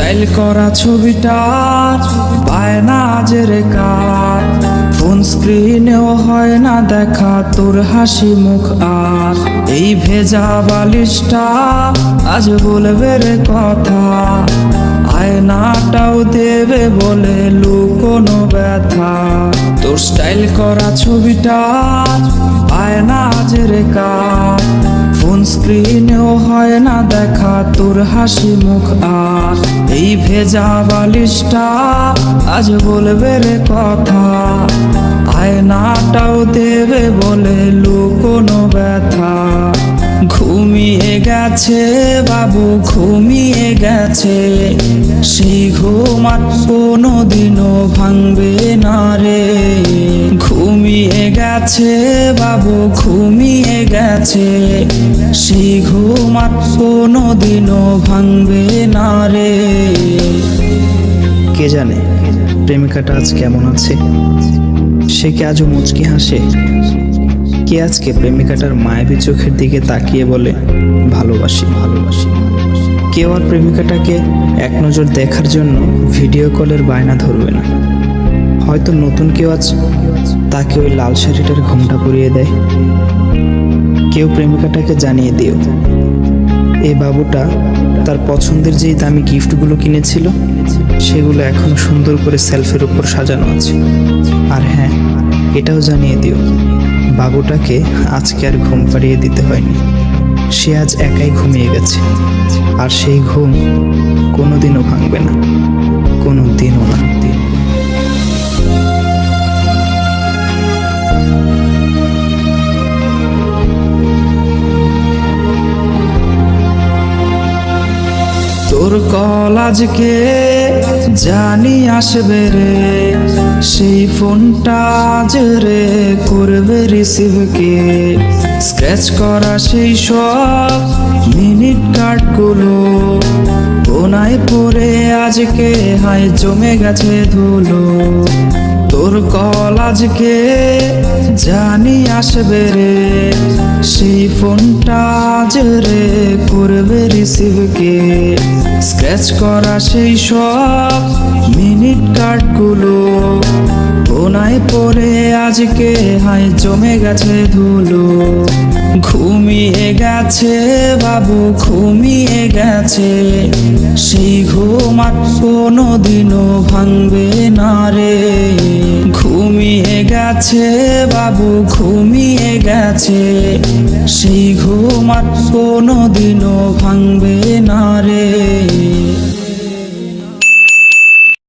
Style করা ছবিটা বায়না আজের কার, ফোন স্ক্রিনেও হয় না দেখা তোর হাসি মুখ। আর এই ভেজা বালিশটা আজ বলবে রে কথা, আয়নাটাও দেবে বলে লুকোনো ব্যথা। তোর স্টাইল করা ছবিটা আয়না আজের কার, ফোন স্ক্রিনেও হয় না দেখা তোর হাসি মুখ। আর এই ভেজা বালিশটা আজ বলবে রে কথা, আয়নাটাও দেবে বলে লুকোনো ব্যথা। ঘুমিয়ে গেছে বাবু ঘুমিয়ে গেছে, সেই ঘুম আর কোনোদিনও ভাঙবে না রে। ঘুমিয়ে গেছে বাবু ঘুমিয়ে গেছে, সেই ঘুম আর কোনোদিনও ভাঙবে না রে। কে জানে প্রেমিকাটা আজ কেমন আছে, সে কি আজও মুচকি হাসে? কে আজকে প্রেমিকাটার মায়াবী চোখের দিকে তাকিয়ে বলে ভালোবাসি ভালোবাসি? কেউ আর প্রেমিকাটাকে এক নজর দেখার জন্য ভিডিও কলের বায়না ধরবে না। হয়তো নতুন কেউ আজ তাকে ওই লাল শাড়িটার ঘোমটা পরিয়ে দেয়। কেউ প্রেমিকাটাকে জানিয়ে দিও এই বাবুটা তার পছন্দের যেই দামি গিফটগুলো কিনেছিল সেগুলো এখনো সুন্দর করে সেলফের উপর সাজানো আছে। আর হ্যাঁ, এটাও জানিয়ে দিও বাবুটাকে আজকে আর ঘুম পাড়িয়ে দিতে হয়নি, সে আজ একাই ঘুমিয়ে গেছে। আর সেই ঘুম কোনোদিনও ভাঙবে না, কোনোদিনও না। তোর কল আজকে জানি আসবে রে, সেই ফোনটা আজ রে করবে রিসিভ কে। স্ক্র্যাচ করা সেই সব মিনিট কার্ডগুলো কোনায় পড়ে আজকে হায় জমে গেছে ধুলো। তোর কল আজকে জানি আসবে রে, সেই ফোনটা আজ রে করবে রিসিভ কে। স্ক্র্যাচ করা সেই সব মিনিট কার্ডগুলো কোনায় পড়ে আজকে হায় জমে গেছে ধুলো। ঘুমিয়ে গেছে বাবু ঘুমিয়ে গেছে, সেই ঘুম আর কোনোদিনও ভাঙবে না রে। ঘুমিয়ে গেছে বাবু ঘুমিয়ে গেছে, সেই ঘুম আর কোনোদিনও ভাঙবে না রে।